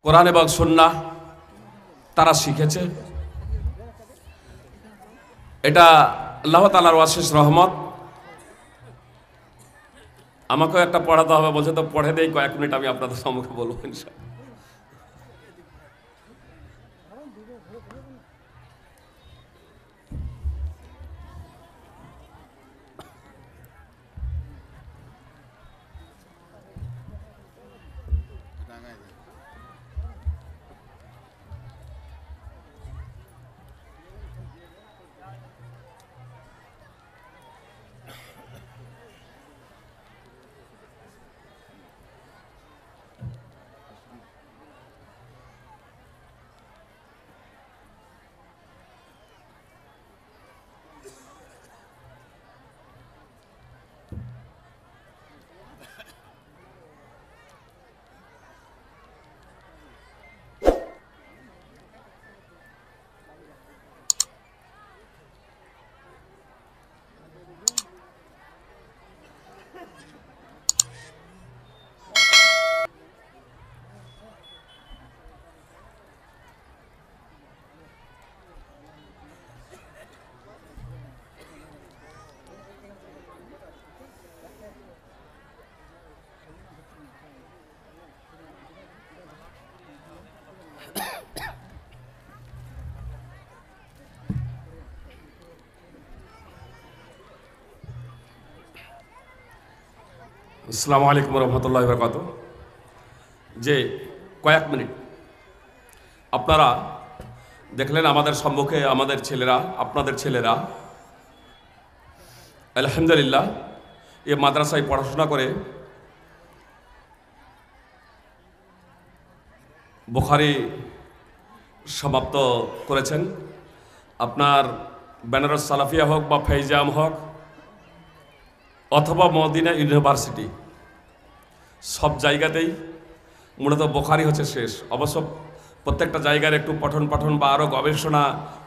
কোরআন এবং সুন্নাহ তারা শিখেছে। এটা আল্লাহ তাআলার অশেষ রহমত। আমাকেও একটা পড়াতে হবে বলছে, তো পড়ে দেই, কয়েক মিনিট আমি আপনাদের সম্মুখে বলবো ইনশাআল্লাহ। আসসালামু আলাইকুম রহমতুল্লাহি ওয়া বারাকাতুহু। যে কয়েক মিনিট আপনারা দেখলেন আমাদের সম্মুখে আমাদের ছেলেরা, আপনাদের ছেলেরা আলহামদুলিল্লাহ এ মাদ্রাসায় পড়াশোনা করে বুখারী সমাপ্ত করেছেন। আপনার বেনারস সালাফিয়া হোক বা ফৈজাম হোক অথবা মদিনা ইউনিভার্সিটি, সব জায়গাতেই মূলত বুখারী হচ্ছে শেষ। অবশ্য প্রত্যেকটা জায়গার একটু পঠন পাঠন বা আরও গবেষণা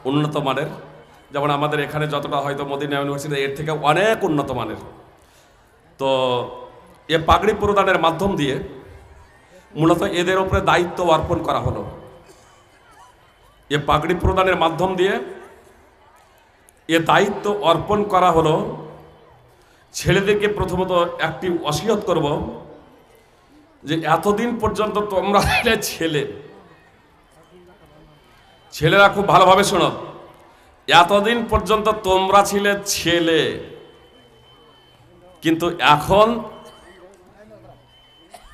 উন্নত মানের, যেমন আমাদের এখানে যতটা হয়তো মদিনা ইউনিভার্সিটি এর থেকে অনেক উন্নত মানের। তো এ পাগড়ি প্রদানের মাধ্যম দিয়ে মূলত এদের উপরে দায়িত্ব অর্পণ করা হলো। এ পাগড়ি প্রদানের মাধ্যম দিয়ে এ দায়িত্ব অর্পণ করা হলো। ছেলেদেরকে প্রথমত একটি ওসিয়ত করব যে এতদিন পর্যন্ত তোমরা ছেলেরা খুব ভালোভাবে শোনো, এতদিন পর্যন্ত তোমরা ছিলে ছেলে, কিন্তু এখন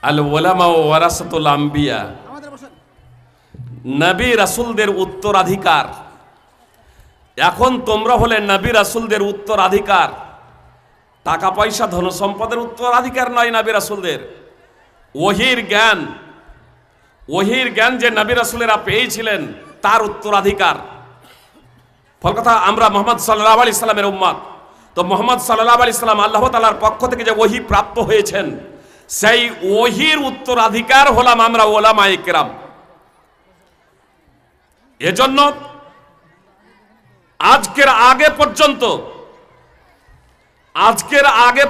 আল উলামা ওয়ারাসাতুল আম্বিয়া, নবী রাসূলদের উত্তরাধিকার। এখন তোমরা হলে নবী রাসূলদের উত্তরাধিকার। টাকা পয়সা ধন সম্পদের উত্তরাধিকার নয় নবী রাসূলদের, ওহির জ্ঞান যে নবী রাসূলেরা পেয়েছিলেন তার উত্তরাধিকার। ফল কথা, আমরা মুহাম্মদ সাল্লাল্লাহু আলাইহি সাল্লামের উম্মত। তো মুহাম্মদ সাল্লাল্লাহু আলাইহি সাল্লাম আল্লাহ তাআলার পক্ষ থেকে যে ওহী প্রাপ্ত হয়েছেন, সেই ওহীর উত্তরাধিকার হলাম আমরা উলামায়ে কেরাম। এজন্য আজকের আগে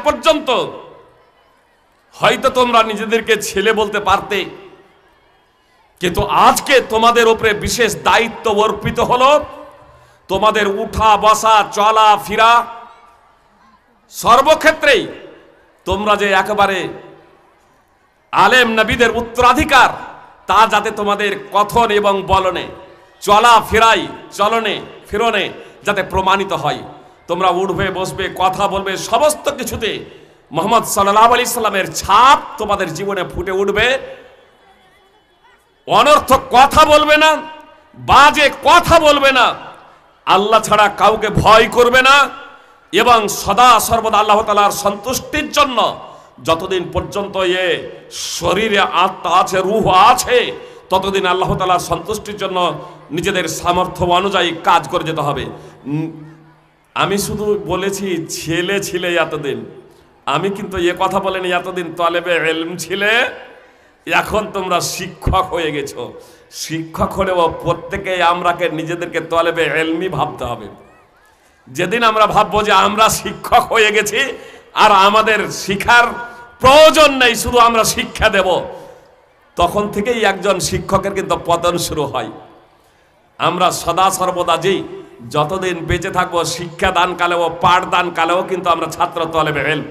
পর্যন্ত হয়তো তোমরা নিজেদেরকে ছেলে বলতে পারতে, কিন্তু আজকে তোমাদের উপরে বিশেষ দায়িত্ব অর্পিত হলো। তোমাদের উঠা বসা চলা ফিরা সর্বক্ষেত্রেই তোমরা যে একেবারে আলেম নবীদের উত্তরাধিকার, তা যাতে তোমাদের কথন এবং বলনে, চলা ফিরাই, চলনে ফিরনে যাতে প্রমাণিত হয়। তোমরা উঠবে, বসবে, কথা বলবে, সমস্ত কিছুতে মুহাম্মদ সাল্লাল্লাহু আলাইহি সাল্লামের ছাপ তোমাদের জীবনে ফুটে উঠবে। অনর্থক কথা বলবে না, বাজে কথা বলবে না, আল্লাহ ছাড়া কাউকে ভয় করবে না, এবং সদা সর্বদা আল্লাহ তাআলার সন্তুষ্টির জন্য যতদিন পর্যন্ত এ শরীরে আত্মা আছে, রূহ আছে, ততদিন আল্লাহ তাআলার সন্তুষ্টির জন্য নিজেদের সামর্থ্য অনুযায়ী কাজ করে যেতে হবে। আমি শুধু বলেছি ছেলে ছিলে এতদিন, আমি কিন্তু এ কথা বলিনি এতদিন তলেবে ইলম ছিলে, এখন তোমরা শিক্ষক হয়ে গেছো। শিক্ষক হলেও প্রত্যেকেই আমরাকে নিজেদেরকে তলেবে ইলমি ভাবতে হবে। যেদিন আমরা ভাববো যে আমরা শিক্ষক হয়ে গেছি আর আমাদের শিক্ষার প্রয়োজন নেই, শুধু আমরা শিক্ষা দেব, তখন থেকেই একজন শিক্ষকের কিন্তু পতন শুরু হয়। আমরা সদা সর্বদা যেই যতদিন বেঁচে থাকবো শিক্ষা দান কালেও পাঠ দান কালেও কিন্তু আমরা ছাত্র তলেবে হেল্প।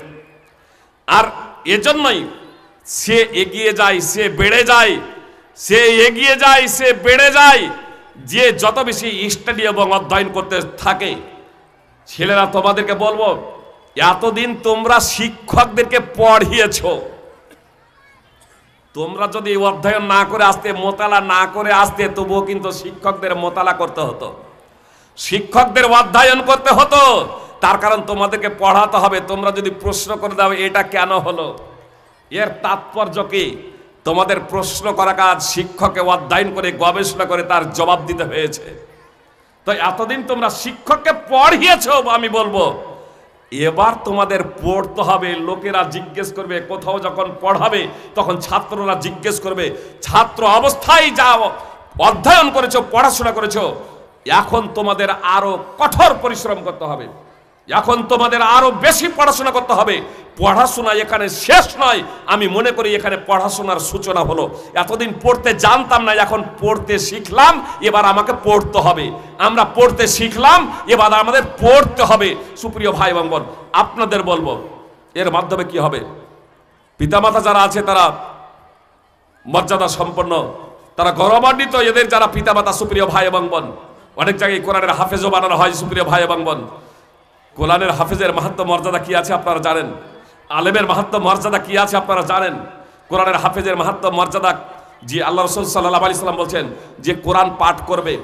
আর এজন্যই সে এগিয়ে যায়, সে বেড়ে যায়, সে এগিয়ে যায়, সে বেড়ে যায়। যে যত বেশি স্টাডি এবং অধ্যয়ন করতে থাকে, ছেলেরা তোমাদেরকে বলবো, এতদিন তোমরা শিক্ষকদেরকে পড়িয়েছো, তোমরা যদি অধ্যয়ন না করে আসতে, মোতালা না করে আসতে, তবুও কিন্তু শিক্ষকদের মোতালা করতে হতো, শিক্ষকদের অধ্যয়ন করতে হতো। তার কারণ তোমাদেরকে পড়াতে হবে। তোমরা যদি প্রশ্ন করে দাও এটা কেন হলো, এর তাৎপর্য কি, তোমাদের প্রশ্ন করা কাজ শিক্ষককে অধ্যয়ন করে গবেষণা করে তার জবাব দিতে হয়েছে। তো এতদিন তোমরা শিক্ষককে পড়িয়েছো, আমি বলবো এবার তোমাদের পড়তে হবে। লোকেরা জিজ্ঞেস করবে, কোথাও যখন পড়াবে তখন ছাত্ররা জিজ্ঞেস করবে, ছাত্র অবস্থায় যা অধ্যয়ন করেছো, পড়াশোনা করেছো, এখন তোমাদের আরো কঠোর পরিশ্রম করতে হবে, এখন তোমাদের আরো বেশি পড়াশোনা করতে হবে। পড়াশোনা এখানে শেষ নয়, আমি মনে করি এখানে পড়াশোনার সূচনা হলো। এতদিন পড়তে জানতাম না, এখন পড়তে শিখলাম, এবার আমাকে পড়তে হবে। আমরা পড়তে শিখলাম, এবার আমাদের পড়তে হবে। সুপ্রিয় ভাই এবং বোন, আপনাদের বলবো এর মাধ্যমে কি হবে, পিতামাতা যারা আছে তারা মর্যাদা সম্পন্ন, তারা গৌরবান্বিত। এদের যারা পিতামাতা, সুপ্রিয় ভাই এবং বোন, অনেক জায়গায় কোরআনের হাফেজও বানানো হয়। সুপ্রিয় ভাই এবং বোন, কোরআনের হাফেজের মাহাত্ম্য মর্যাদা কি আছে আপনারা জানেন? আলেমের মাহাত্ম্য মর্যাদা কি আছে আপনারা জানেন? কোরআনের হাফেজের মাহাত্ম্য মর্যাদা, যে আল্লাহ রাসূল সাল্লাল্লাহু আলাইহি সাল্লাম বলছেন যে কোরআন পাঠ করবে,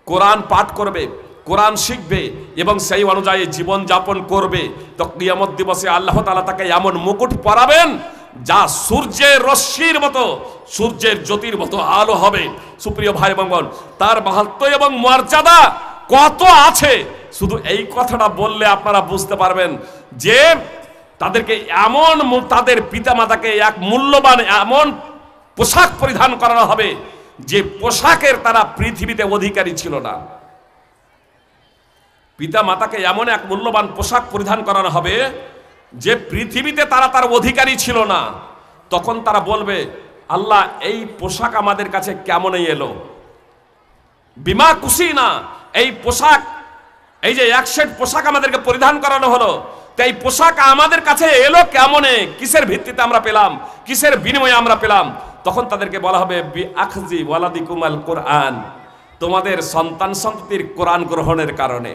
কোরআন পাঠ করবে, কোরআন শিখবে এবং সেই অনুযায়ী জীবন যাপন করবে, তো কিয়ামত দিবসে আল্লাহ তাআলা তাকে এমন মুকুট পরাবেন যা সূর্যের রশ্মির মতো, সূর্যের জ্যোতির মতো আলো হবে। সুপ্রিয় ভাই এবং বোন, তার মাহাত্ম্য এবং মর্যাদা কত আছে, শুধু এই কথাটা বললে আপনারা বুঝতে পারবেন যে তাদেরকে এমন, তাদের পিতামাতাকে এক মূল্যবান এমন পোশাক পরিধান করানো হবে যে পোশাকের তারা পৃথিবীতে অধিকারী ছিল না। পিতামাতাকে এমন এক মূল্যবান পোশাক পরিধান করানো হবে যে পৃথিবীতে তারা তার অধিকারী ছিল না। তখন তারা বলবে, আল্লাহ এই পোশাক আমাদের কাছে কেমনই এলো, বিমা খুশি না, এই পোশাক, এই যে এক সেট পোশাক আমাদেরকে পরিধান করানো হলো, তো এই পোশাক আমাদের কাছে এলো কেমনে, কিসের ভিত্তিতে আমরা পেলাম, কিসের বিনিময়ে আমরা পেলাম? তখন তাদেরকে বলা হবে বি আখজি ওয়ালাদিকুমাল কোরআন, তোমাদের সন্তান সন্ততির কোরআন গ্রহণের কারণে,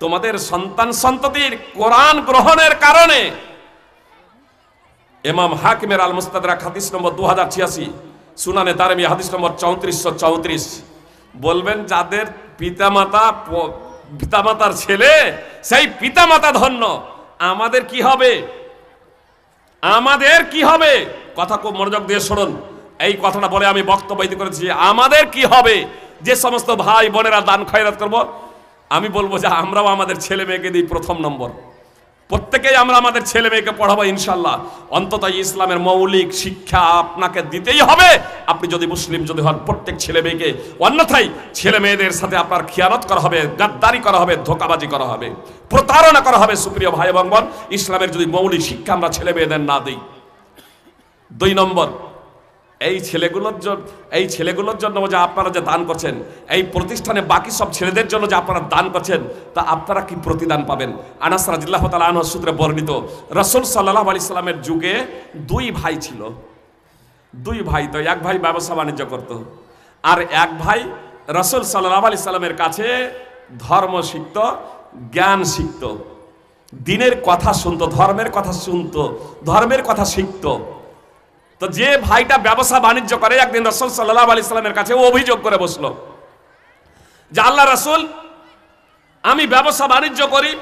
তোমাদের সন্তান সন্ততির কোরআন গ্রহণের কারণে। ইমাম হাকিমের আল মুস্তাদরাক হাদিস নম্বর 2086, সুনানে দারমি হাদিস নম্বর 3434 বলবেন, যাদের পিতামাতার ছেলে, সেই পিতামাতা ধন্য। আমাদের কি হবে, আমাদের কি হবে? কথা খুব মনোযোগ দিয়ে শুনুন, এই কথাটা বলে আমি বক্তব্য করেছি। আমাদের কি হবে যে সমস্ত ভাই বোনেরা দান খয়রাত করব? আমি বলবো যে আমরাও আমাদের ছেলে মেয়েকে দিই প্রথম নম্বর, প্রত্যেকেই আমরা আমাদের ছেলে মেয়েকে পড়াবো ইনশাল্লাহ। অন্তত ইসলামের মৌলিক শিক্ষা আপনাকে দিতেই হবে, আপনি যদি মুসলিম যদি হন, প্রত্যেক ছেলে মেয়েকে। অন্যথায় ছেলে মেয়েদের সাথে আপনার খিয়ানত করা হবে, গাদ্দারি করা হবে, ধোঁকাবাজি করা হবে, প্রতারণা করা হবে। সুপ্রিয় ভাই এবং বোন, ইসলামের যদি মৌলিক শিক্ষা আমরা ছেলে মেয়েদের না দিই। 2 নম্বর, এই ছেলেগুলোর জন্য যে আপনারা যে দান করছেন, এই প্রতিষ্ঠানে বাকি সব ছেলেদের জন্য যে আপনারা দান করছেন, তা আপনারা কি প্রতিদান পাবেন? আনাস রাদিয়াল্লাহু তাআলা আনহু সূত্রে বর্ণিত, রাসূল সাল্লাল্লাহু আলাইহি সাল্লামের যুগে 2 ভাই ছিল। 2 ভাই, তো এক ভাই ব্যবসা বাণিজ্য করত, আর এক ভাই রাসূল সাল্লাল্লাহু আলাইহি সাল্লামের কাছে ধর্ম শিখত, জ্ঞান শিখত, দ্বীনের কথা শুনতো, ধর্মের কথা শুনতো, ধর্মের কথা শিখত। তো যে ভাইটা ব্যবসা বাণিজ্য করে, একদিন রাসূল সাল্লাল্লাহু আলাইহি সাল্লামের কাছে অভিযোগ করে বসলো যে আল্লাহ রাসূল, আমি ব্যবসা বাণিজ্য করি,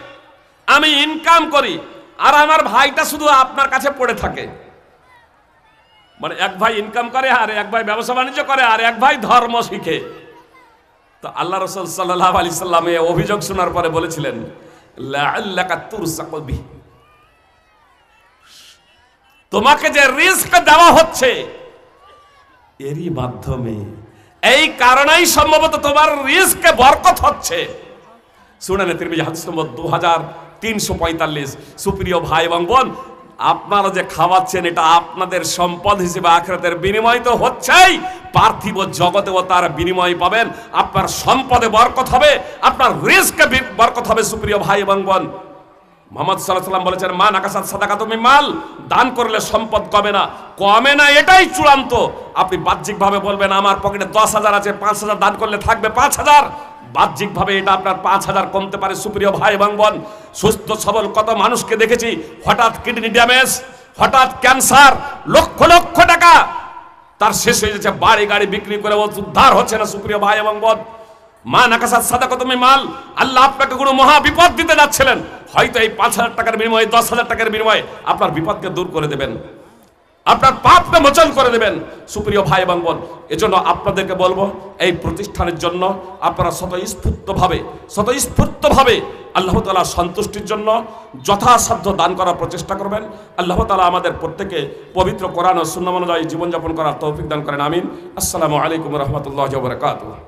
আমি ইনকাম করি, আর আমার ভাইটা শুধু আপনার কাছে পড়ে থাকে। মানে এক ভাই ইনকাম করে, আর এক ভাই ব্যবসা বাণিজ্য করে, আর এক ভাই ধর্ম শিখে। তো আল্লাহ রাসূল সাল্লাল্লাহু আলাইহি সাল্লাম এই অভিযোগ শোনার পরে বলেছিলেন, লাআল্লাকা তুরসাকু বিহি, তোমাকে যে রিজক দেওয়া হচ্ছে এরই মাধ্যমে, এই কারণেই সম্ভবত তোমার রিজকে বরকত হচ্ছে। সুনানে তিরমিজি হাদিস নম্বর 2345। সুপ্রিয় ভাই এবং বোন, আপনারা যে খাওয়াচ্ছেন এটা আপনাদের সম্পদ হিসেবে আখিরাতের বিনিময় তো হচ্ছেই, পার্থিব জগতেও তার বিনিময় পাবেন। আপনার সম্পদে বরকত হবে, আপনার রিজকে বরকত হবে। সুপ্রিয় ভাই এবং বোন, মুহাম্মদ সাল্লাল্লাহু আলাইহি ওয়াসাল্লাম বলেছেন, মা নাকাসাত সাদাকাতু মিন মাল, দান করলে সম্পদ কমে না, এটাই চূড়ান্ত। আপনি বাহ্যিকভাবে বলবেন আমার পকেটে 10,000 আছে, 5,000 দান করলে থাকবে 5,000, বাহ্যিকভাবে এটা আপনার 5,000 কমতে পারে। সুপ্রিয় ভাই এবং বোন, সুস্থ সবল কত মানুষকে দেখেছি, হঠাৎ কিডনি ড্যামেজ, হঠাৎ ক্যান্সার, লক্ষ লক্ষ টাকা তার শেষ হয়ে যাচ্ছে, বাড়ি গাড়ি বিক্রি করে উদ্ধার হচ্ছে না। সুপ্রিয় ভাই এবং বোন, মা নাকাসাত সাদাকাতু মিন মাল, আল্লাহ আপনাকে কোনো মহা বিপদ দিতে যাচ্ছিলেন, হয়তো এই 5,000 টাকার বিনিময়ে, 10,000 টাকার বিনিময়ে আপনার বিপদকে দূর করে দেবেন, আপনার পাপকে মোচন করে দেবেন। সুপ্রিয় ভাই এবং বোন, এজন্য আপনাদেরকে বলবো, এই প্রতিষ্ঠানের জন্য আপনারা স্বতঃস্ফূর্তভাবে আল্লাহ তাআলার সন্তুষ্টির জন্য যথাসাধ্য দান করার প্রচেষ্টা করবেন। আল্লাহ তাআলা আমাদের প্রত্যেকে পবিত্র কোরআন ও সুন্নাহ অনুযায়ী জীবনযাপন করার তৌফিক দান করেন। আমিন। আসসালামু আলাইকুম ওয়া রাহমাতুল্লাহি ওয়া বারাকাতুহু।